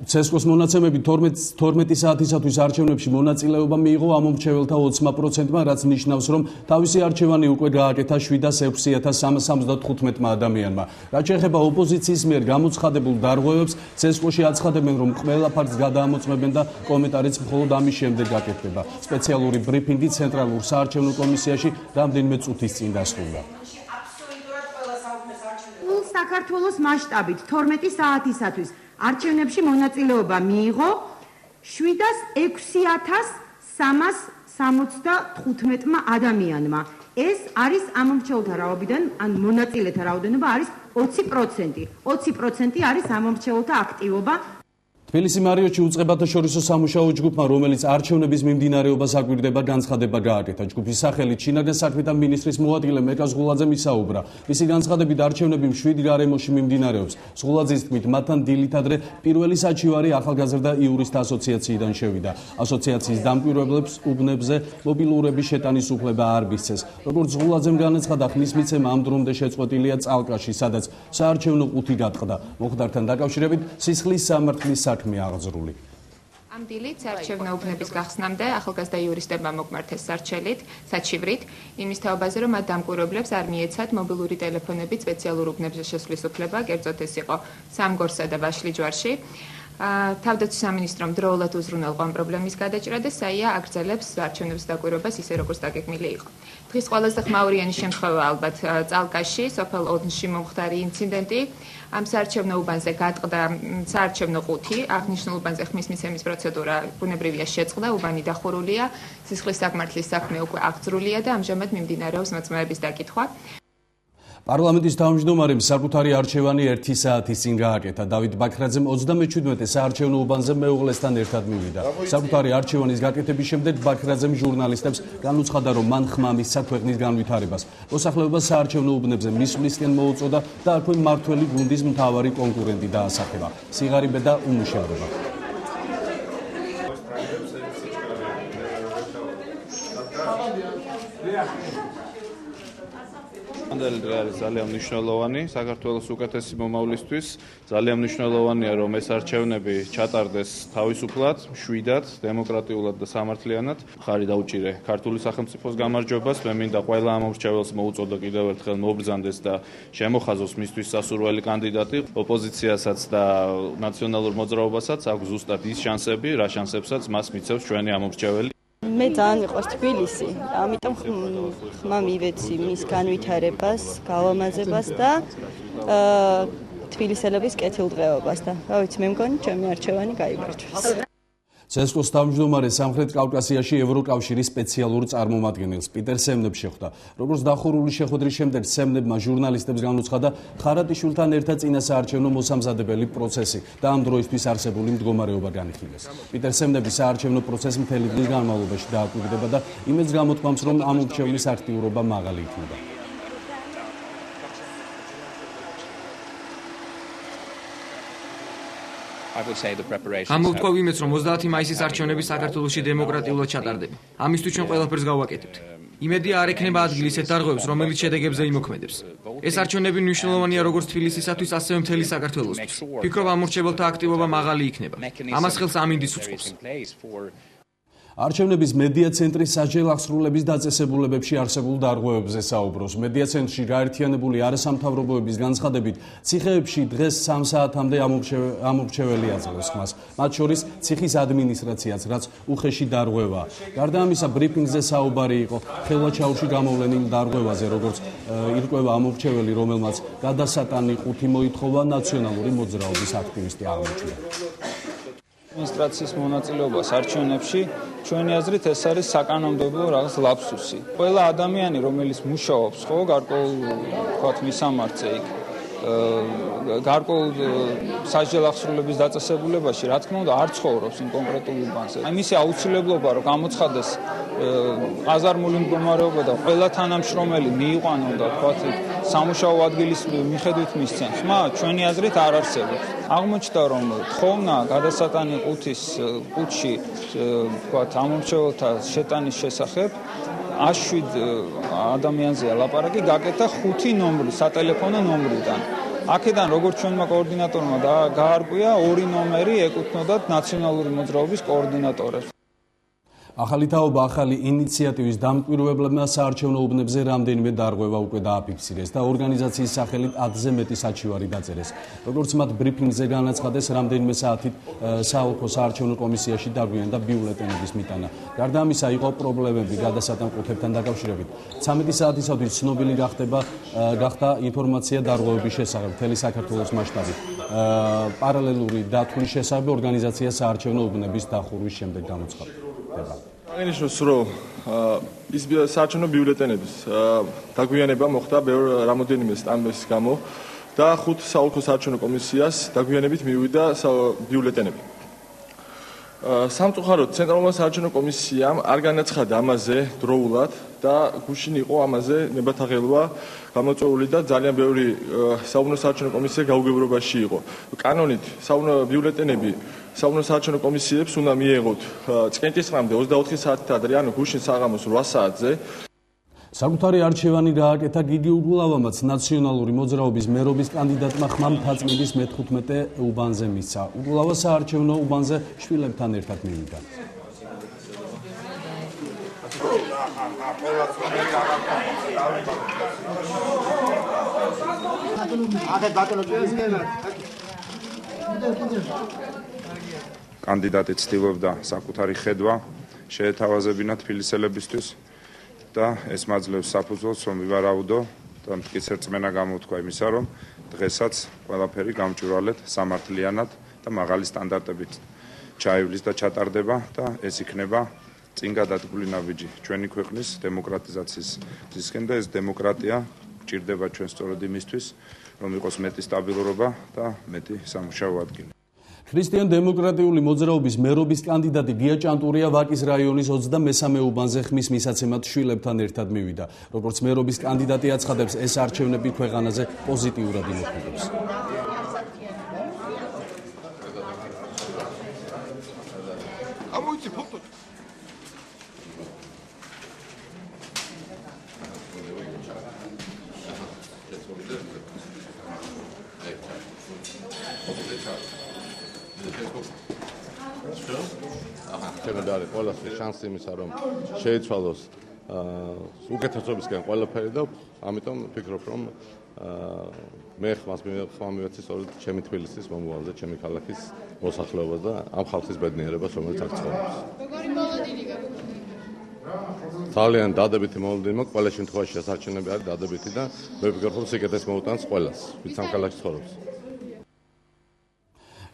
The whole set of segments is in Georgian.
CESCO-s მონაცემები 12 საათისათვის არჩევნებში მონაწილეობა მიიღო ამომრჩეველთა 20%-მა, რაც ნიშნავს, რომ თავისი არჩევანი უკვე გააკეთა 706,375 ადამიანმა. რაც შეეხება ოპოზიციის მიერ გამოცხადებულ დარღვევებს, CESCO-ში აცხადებენ, რომ ყველა ფაქტს გადაამოწმებენ და კომენტარიც მხოლოდ ამის შემდეგ გაკეთდება. სპეციალური ბრიფინგი ცენტრალურ საარჩევნო კომისიაში რამდენიმე წუთის წინ დასრულდა. საქართველოს მასშტაბით 12 საათისათვის არჩევნებში მონაწილეობა მიიღო 706,375 ადამიანმა. ეს არის ამომრჩეველთა რაოდენობა, ან მონაწილეთა რაოდენობა არის 20%. 20% არის ამომრჩეველთა აქტივობა. თბილისი მარიოტში უწყებათა შორისო სამუშაო ჯგუფმა, რომელიც არჩევნების მიმდინარეობას აკვირდება, განცხადება გააკეთა. ჯგუფის სახელით შინაგან საქმეთა მინისტრის მოადგილე მეკა ზღულაძემ ისაუბრა. მისი განცხადებით არჩევნები 7 გარემოში მიმდინარეობს. ზღულაძის თქმით, მათთან დილით ადრე პირველი საჩივარი ახალგაზრდა იურისტთა ასოციაციიდან შევიდა. ასოციაციის დამკვირვებლებს უბნებზე მობილურების შეტანის უფლება არ მისცეს. როგორც ზღულაძემ განაცხადა, ხმის მიცემა ამ დრომდე შეწყვეტილია წალკაში, სადაც საარჩევნო ყუთი გატყდა. მოხდართან დაკავშირებით სისხლის სამართლის საქმე აღძრული. Am დილით საარჩევნო უბნების გახსნამდე ახალგაზრდა იურისტებმა მოკმართეს საჩივრით იმის თაობაზე, რომ მათ დამკვირვებლებს არ მიეცათ მობილური ტელეფონებით სპეციალურ უბნებზე შესვლის უფლება, კერძოდ ეს იყო სამგორსა და ვაშლი ჯვარში. თავდაცვის სამინისტრომ დროულად უზრუნველყო ამ პრობლემის გადაჭრა და საია აგრძელებს არჩევნების დაკვირვებას ისე როგორც დაგეგმილი იყო. დღის ყველაზე ხმაურიანი შემთხვევა ალბათ წალკაში, სოფელ ოდნში მომხდარი ინციდენტი. ამ საარჩევნო უბანზე გატყდა საარჩევნო ყუთი, აღნიშნულ უბანზე ხმის მიცემის პროცედურა ბუნებრივია შეწყდა, უბანი დახურულია, სისხლის სამართლის საქმე უკვე აღძრულია და ამჟამად მიმდინარეობს მოწმეების დაკითხვა. პარლამენტის თავმჯდომარემ საკუთარი არჩევანი 1 საათის წინ გააკეთა. დავით ბაქრაძემ 37 საარჩევნო უბანზე მეუღლესთან ერთად მივიდა. საკუთარი არჩევანის გაკეთების შემდეგ ბაქრაძემ ჟურნალისტებს განუცხადა, რომ მან ხმა მისცა ქვეყნის განვითარებას. მოსახლეობა საარჩევნო უბნებზე მისვლისკენ მოუწოდა და აქვე მმართველი გუნდის მთავარი კონკურენტი დაასახება. სიღარიბე და უმუშევრობა. დღე არის ძალიან მნიშვნელოვანი საქართველოს უკეთესი მომავლისთვის. ძალიან მნიშვნელოვანია, რომ ეს არჩევნები ჩატარდეს თავისუფლად, მშვიდად, დემოკრატიულად და სამართლიანად. მხარი დაუჭირე ქართული სახელმწიფოს გამარჯვებას. მე მინდა ყველა ამომრჩეველს მოუწოდო კიდევ ერთხელ მობრძანდეს და შემოხაზოს მისთვის სასურველი კანდიდატი. ოპოზიციასაც და ნაციონალურ მოძრაობასაც აქვს ზუსტად ის შანსები, რა შანსებსაც მას მიცევს ჩვენი ამომრჩეველი. მე ძალიან მიყვარს თბილისი, ამიტომ ხმა მივეცი მის განვითარებას, გავამაზებას და თბილისელების კეთილდღეობას და რა ვიცი, მე მგონი ჩემი არჩევანი გაიმარჯვეს. CESCO-s თავმჯდომარე სამხრეთ კავკასიაში ევროკავშირის სპეციალურ წარმომადგენელს პიტერ სემნებს შეხვდა. როგორც დახურული შეხვედრის შემდეგ სემნებმა ჟურნალისტებს განუცხადა, ხარატიშვილთან ერთად წინა საარჩევნო მოსამზადებელი პროცესი და ამ დროისთვის არსებული მდგომარეობა განიხილეს. პიტერ სემნები საარჩევნო პროცესს მთელი დღის განმავლობაში დააკვირდება და იმედს გამოთქვამს, რომ ამომრჩევლის აქტიურობა მაღალი იქნება. ამოვთქვა იმეც, რომ 30 მაისის არჩევნები საქართველოში დემოკრატიულად ჩატარდება. ამისთვის ჩვენ ყველაფერს გავაკეთებთ. იმედია არ ექნება ადგილი ისეთ დარღვევებს, რომელიც შედეგებზე იმოქმედებს. ეს არჩევნები მნიშვნელოვანია როგორც თბილისისათვის, ასევე მთელი საქართველოსთვის. ფიქრობ, ამომრჩეველთა აქტივობა მაღალი იქნება. ამას ხელს ამინდის უწყობს. არჩევნების მედია ცენტრის სასჯელ აღსრულების დაწესებულებებში არსებულ დარღვევებზე საუბრობს. მედია ცენტრში გაერთიანებული არასამთავრობოების განცხადებით, ციხეებში დღეს 3 საათამდე ამომრჩეველი აძლევს ხმას. მათ შორის ციხის ადმინისტრაციაც, რაც უხეში დარღვევაა. გარდა ამისა, ბრიფინგზე საუბარი იყო ხელვაჩაურში გამოვლენილ დარღვევაზე, როგორც ირკვევა ამომრჩეველი, რომელმაც გადასატანი ყუთი მოითხოვა ნაციონალური მოძრაობის აქტივისტი აღმოჩნდა. ადმინისტრაციის მონაწილეობა არჩევნებში ჩვენი აზრით ეს არის საკანონმდებლო რაღაც ლაფსუსი. ყველა ადამიანი, რომელიც მუშაობს, ხო, გარკვეულ თქვათ მისამართზე იქ გარკვეულ სასჯელ აღსრულების დაწესებულებაში, რა თქმა უნდა, არ ცხოვრობს იმ კონკრეტულ უბანზე. მისი აუცილებლობა, რომ გამოცხადდეს ყაზარმული მდგომარეობა და ყველა თანამშრომელი მიიყვანონ და თქვათ სამუშაო ადგილის მიხედვით მისცენ ხმა, ჩვენი აზრით არ არსებობს. აღმოჩნდა, რომ თხოვნა გადასატანი ყუთში თქვათ ამომრჩეველთა შეტანის შესახებ 107 ადამიანზეა ლაპარაკი, გაკეთა 5 ნომრი სატელეფონო ნომრიდან. აქედან როგორც ჩვენმა კოორდინატორმა გაარკვია, 2 ნომერი ეკუთვნოდათ ნაციონალური მოძრაობის კოორდინატორებს. ახალი თაობა ახალი ინიციატივის დამკვირვებლებმა საარჩევნო უბნებზე რამდენიმე დარღვევა უკვე დააფიქსირეს და ორგანიზაციის სახელით 10-ზე მეტი საჩივარი დაწერეს. როგორც მათ ბრიფინგზე განაცხადეს, რამდენიმე საათით საოლქო საარჩევნო კომისიაში დაგვიანდა ბიულეტენების მიტანა. გარდა ამისა, იყო პრობლემები გადასატანკუთებთან დაკავშირებით. 13 საათისათვის ცნობილი გახდა ინფორმაცია დარღვევების შესახებ მთელი საქართველოს მასშტაბით. პარალელური დათვლის შესახებ ორგანიზაცია საარჩევნო უბნების დახურვის შემდეგ გამოცხადდა. აღინიშნოს, რომ ის საარჩევნო ბიულეტენების დაგვიანება მოხდა რამოდენიმე სტამბის გამო და 5 საოლქო საარჩევნო კომისიას დაგვიანებით მივიდა ბიულეტენები. სამწუხაროდ ცენტრალურმა საარჩევნო კომისიამ არ განაცხადა ამაზე დროულად და გუშინ იყო ამაზე ნებათაღელვა გამოწვეული და ძალიან ბევრი საუბნო საარჩევნო კომისია გაუგებრობაში იყო. კანონით ბიულეტენები საუბნო საარჩევნო კომისიებს უნდა მიეღოთ წკენტისყრამდე 24 საათით ადრე, ანუ გუშინ საღამოს 8 საათზე. საკუთარი არჩევანი გააკეთა გიგი უგულავამაც ნაციონალური მოძრაობის მერობის კანდიდატმა ხმამთაწმიდის მე-15 უბანზე მისცა. უგულავა საარჩევნო უბანზე შვილებთან ერთად მივიდა. კანდიდატი ცდილობდა საკუთარი ხედვა შეეთავაზებინა თბილისელებისთვის და ეს მაძლევს საფუძველს, რომ ვივარაუდო და მტკიცე რწმენა გამოთქვა იმისა, რომ დღესაც ყველაფერი გამჭვირვალედ, სამართლიანად და მაღალი სტანდარტებით ჩაივლის და ჩატარდება და ეს იქნება წინ გადადგმული ნაბიჯი ჩვენი ქვეყნის დემოკრატიზაციის გზისკენ და ეს დემოკრატია გჭირდება ჩვენ სწორედ იმისთვის, რომ იყოს მეტი სტაბილურობა და მეტი სამუშაო ადგილი. ქრისტიან-დემოკრატიული მოძრაობის მერობის კანდიდატი გია ჭანტურია ვაკის რაიონის 23 უბანზე ხმის მისაცემად შვილებთან ერთად მივიდა. როგორც მერობის კანდიდატი აცხადებს, ეს არჩევნები ქვეყანაზე პოზიტიურად იმოქმედებს. ჩვენად არის ყველასთვის შანსი იმისა, რომ შეიცვალოს უკეთესობისკენ ყველაფერი და ამიტომ ვფიქრობ, რომ მე ხმას მივეცი სწორედ ჩემი თბილისის მომავალზე, ჩემი ქალაქის მოსახლეობას და ამ ხალხის ბედნიერებას, რომელიც აქ ცხოვრობს. ძალიან დადებითი მოლოდინი მაქვს, ყველა შემთხვევაში საარჩევნები არის დადებითი და მე ვფიქრობ, რომ სიკეთეს მოუტანს ყველას, ვინც ამ ქალაქში ცხოვრობს.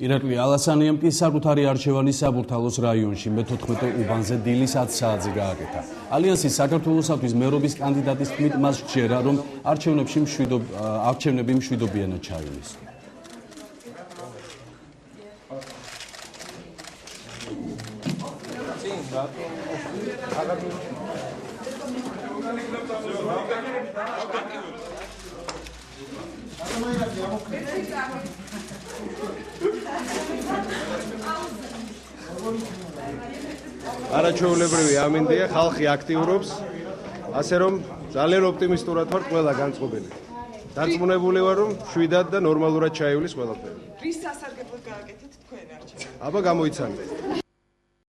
ირაკლი ალასანიამ კი საკუთარი არჩევანი საბურთალოს რაიონში მე-14 უბანზე დილის 10 საათზე გააკეთა. ალიანსის საქართველოსთვის მერობის კანდიდატის თქმით, მას სჯერა, რომ არჩევნები მშვიდობიანად ჩაივლის. არაჩვეულებრივი ამინდია, ხალხი აქტიურობს, ასე რომ ძალიან ოპტიმისტურად ვარ ყველა განწყობილი. დარწმუნებული ვარ, რომ შვიდად და ნორმალურად ჩაივლის ყველაფერი. რის სასარგებლოდ გააკეთეთ თქვენ არჩევნები? აბა გამოიცანეთ.